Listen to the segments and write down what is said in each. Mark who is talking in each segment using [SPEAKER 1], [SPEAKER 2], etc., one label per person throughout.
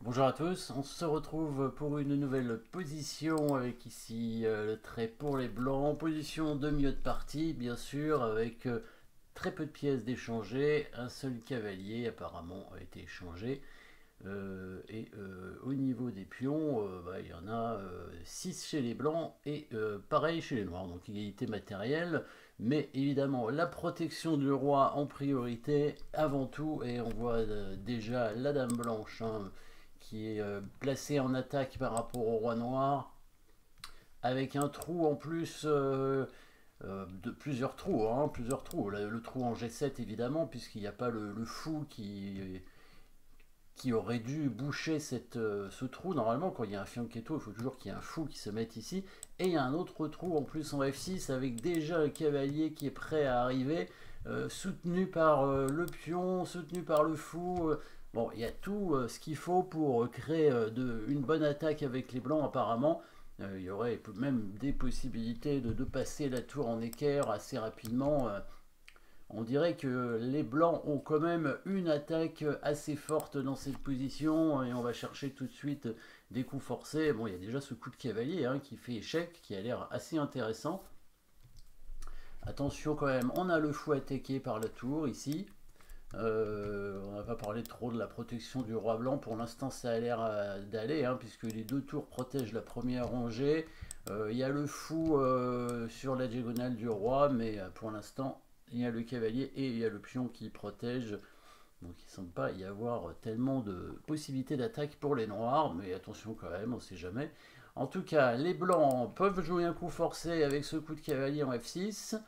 [SPEAKER 1] Bonjour à tous, on se retrouve pour une nouvelle position avec ici le trait pour les blancs, position de milieu de partie bien sûr avec très peu de pièces d'échanger, un seul cavalier apparemment a été échangé au niveau des pions il y en a 6 chez les blancs et pareil chez les noirs, donc égalité matérielle, mais évidemment la protection du roi en priorité avant tout, et on voit déjà la dame blanche qui est placée en attaque par rapport au roi noir, avec un trou en plus de plusieurs trous. Le trou en G7 évidemment, puisqu'il n'y a pas le fou qui aurait dû boucher ce trou. Normalement, quand il y a un fianchetto, il faut toujours qu'il y ait un fou qui se mette ici. Et il y a un autre trou en plus en F6 avec déjà un cavalier qui est prêt à arriver, soutenu par le pion, soutenu par le fou. Bon, il y a tout ce qu'il faut pour créer une bonne attaque avec les blancs apparemment. Il y aurait même des possibilités de passer la tour en équerre assez rapidement. On dirait que les blancs ont quand même une attaque assez forte dans cette position, et on va chercher tout de suite des coups forcés. Bon, il y a déjà ce coup de cavalier qui fait échec, qui a l'air assez intéressant. Attention quand même, on a le fou attaqué par la tour ici. On n'a pas parlé trop de la protection du roi blanc. Pour l'instant, ça a l'air d'aller, puisque les deux tours protègent la première rangée. Il y a le fou sur la diagonale du roi, mais pour l'instant, il y a le cavalier et il y a le pion qui protège. Donc il ne semble pas y avoir tellement de possibilités d'attaque pour les noirs, mais attention quand même, on ne sait jamais. En tout cas, les blancs peuvent jouer un coup forcé avec ce coup de cavalier en F6.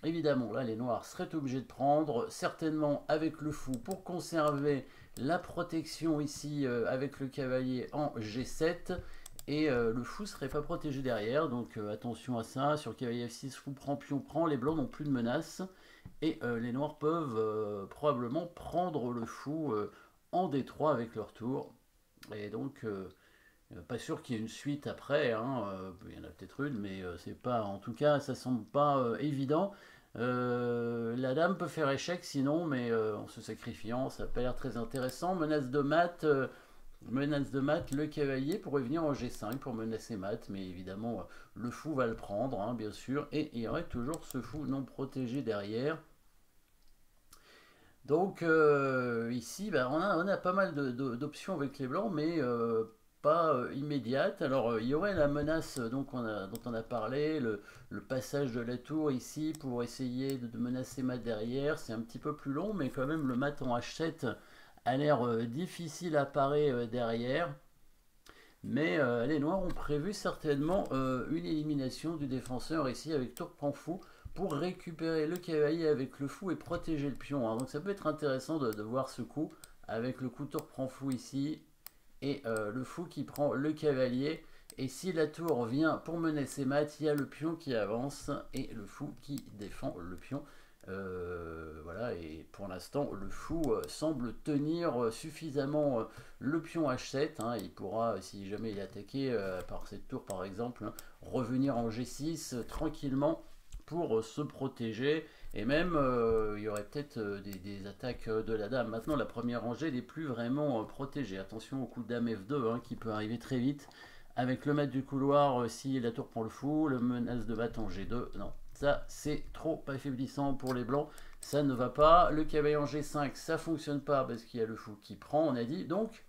[SPEAKER 1] Évidemment, là, les noirs seraient obligés de prendre, certainement avec le fou, pour conserver la protection ici avec le cavalier en G7. Et le fou ne serait pas protégé derrière, donc attention à ça. Sur cavalier F6, fou prend, pion prend, les blancs n'ont plus de menace. Et les noirs peuvent probablement prendre le fou en D3 avec leur tour. Et donc, pas sûr qu'il y ait une suite après, il y en a peut-être une, mais c'est pas, en tout cas, ça semble pas évident. La dame peut faire échec sinon, mais en se sacrifiant, ça n'a pas l'air très intéressant. Menace de mat, le cavalier pourrait venir en G5 pour menacer mat, mais évidemment, le fou va le prendre, bien sûr, et il y aurait toujours ce fou non protégé derrière. Donc ici, on a pas mal d'options avec les blancs, mais pas immédiate. Alors il y aurait la menace dont on a parlé, le passage de la tour ici pour essayer de menacer mat derrière. C'est un petit peu plus long, mais quand même le mat en H7 a l'air difficile à parer derrière. Mais les noirs ont prévu certainement une élimination du défenseur ici avec tour prend fou, pour récupérer le cavalier avec le fou et protéger le pion. Donc ça peut être intéressant de voir ce coup, avec le coup tour prend fou ici, et le fou qui prend le cavalier. Et si la tour vient pour menacer mat, il y a le pion qui avance, et le fou qui défend le pion. Voilà, et pour l'instant, le fou semble tenir suffisamment le pion H7. Il pourra, si jamais il est attaqué par cette tour par exemple, revenir en G6 tranquillement pour se protéger, et même il y aurait peut-être des attaques de la dame. Maintenant, la première rangée n'est plus vraiment protégée. Attention au coup de dame F2 qui peut arriver très vite avec le maître du couloir si la tour prend le fou, le menace de mat en G2. Non, ça c'est trop affaiblissant pour les blancs, ça ne va pas. Le cavalier en G5, ça fonctionne pas parce qu'il y a le fou qui prend, on a dit. Donc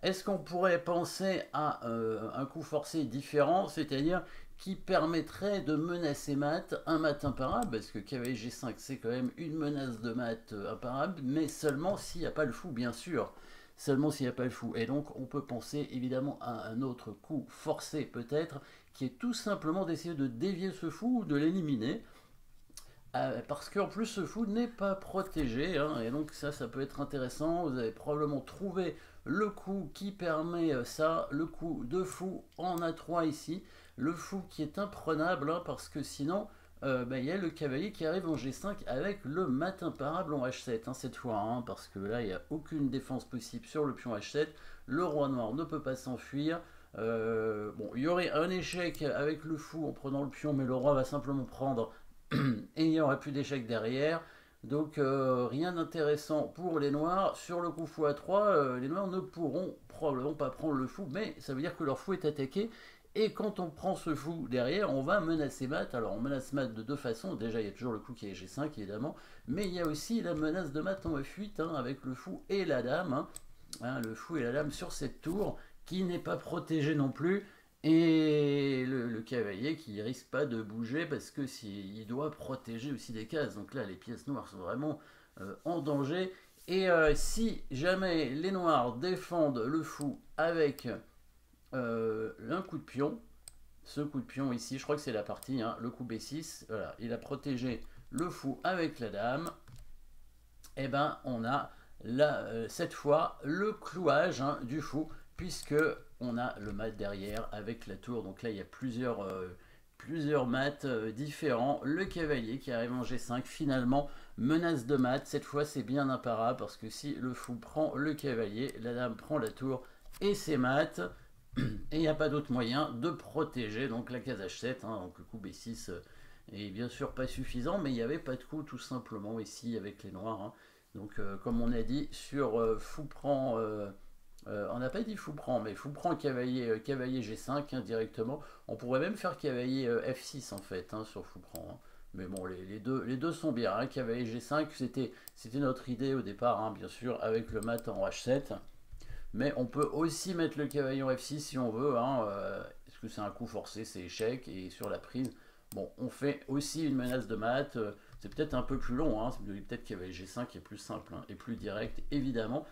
[SPEAKER 1] est-ce qu'on pourrait penser à un coup forcé différent, c'est-à-dire qui permettrait de menacer mat, un mat imparable, parce que cavalier G5 c'est quand même une menace de mat imparable, mais seulement s'il n'y a pas le fou, bien sûr. Seulement s'il n'y a pas le fou. Et donc on peut penser évidemment à un autre coup forcé peut-être, qui est tout simplement d'essayer de dévier ce fou ou de l'éliminer. Parce qu'en plus ce fou n'est pas protégé, et donc ça peut être intéressant. Vous avez probablement trouvé le coup qui permet ça, le coup de fou en A3 ici, le fou qui est imprenable, parce que sinon il y a le cavalier qui arrive en G5 avec le mat imparable en H7 cette fois, parce que là il n'y a aucune défense possible sur le pion H7, le roi noir ne peut pas s'enfuir. Bon, il y aurait un échec avec le fou en prenant le pion, mais le roi va simplement prendre et il n'y aura plus d'échec derrière. Donc rien d'intéressant pour les noirs. Sur le coup fou à 3, les noirs ne pourront probablement pas prendre le fou, mais ça veut dire que leur fou est attaqué. Et quand on prend ce fou derrière, on va menacer mat. Alors on menace mat de deux façons. Déjà, il y a toujours le coup qui est G5 évidemment, mais il y a aussi la menace de mat en F8 hein, avec le fou et la dame. Hein, le fou et la dame sur cette tour qui n'est pas protégée non plus. Et le cavalier qui risque pas de bouger parce que il doit protéger aussi des cases. Donc là, les pièces noires sont vraiment en danger. Et si jamais les noirs défendent le fou avec un coup de pion, ce coup de pion ici, je crois que c'est la partie, hein, le coup B6, voilà, il a protégé le fou avec la dame, et ben on a là, cette fois le clouage hein, du fou, puisque on a le mat derrière avec la tour. Donc là il y a plusieurs mats différents. Le cavalier qui arrive en G5 finalement, menace de mat. Cette fois c'est bien imparable parce que si le fou prend le cavalier, la dame prend la tour et c'est mat. Et il n'y a pas d'autre moyen de protéger donc la case H7. Hein, donc le coup B6 est bien sûr pas suffisant, mais il n'y avait pas de coup tout simplement ici avec les noirs. Hein. Donc comme on a dit sur fou prend, on n'a pas dit fou prend, mais fou prend cavalier, cavalier G5 hein, directement. On pourrait même faire cavalier F6 en fait hein, sur fou prend. Hein. Mais bon, les deux sont bien. Hein. Cavalier G5, c'était notre idée au départ, hein, bien sûr, avec le mat en H7. Mais on peut aussi mettre le cavalier en F6 si on veut, hein, parce que c'est un coup forcé, c'est échec, et sur la prise, bon, on fait aussi une menace de mat, c'est peut-être un peu plus long, hein, peut-être cavalier G5 est plus simple hein, et plus direct, évidemment.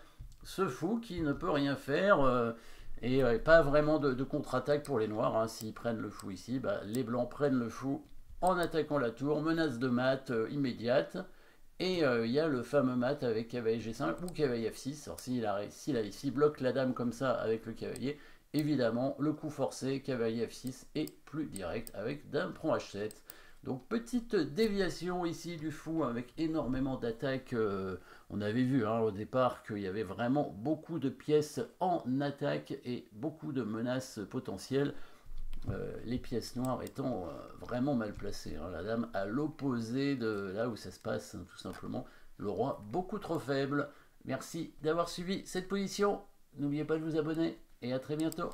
[SPEAKER 1] Ce fou qui ne peut rien faire, et pas vraiment de contre-attaque pour les noirs, hein, s'ils prennent le fou ici, bah, les blancs prennent le fou en attaquant la tour, menace de mat immédiate, et il y a le fameux mat avec cavalier G5 ou cavalier F6. Alors s'il bloque la dame comme ça avec le cavalier, évidemment le coup forcé cavalier F6 est plus direct avec dame prend H7. Donc petite déviation ici du fou avec énormément d'attaques. On avait vu hein, au départ qu'il y avait vraiment beaucoup de pièces en attaque et beaucoup de menaces potentielles. Les pièces noires étant vraiment mal placées. Hein. La dame à l'opposé de là où ça se passe, hein, tout simplement. Le roi beaucoup trop faible. Merci d'avoir suivi cette position. N'oubliez pas de vous abonner et à très bientôt.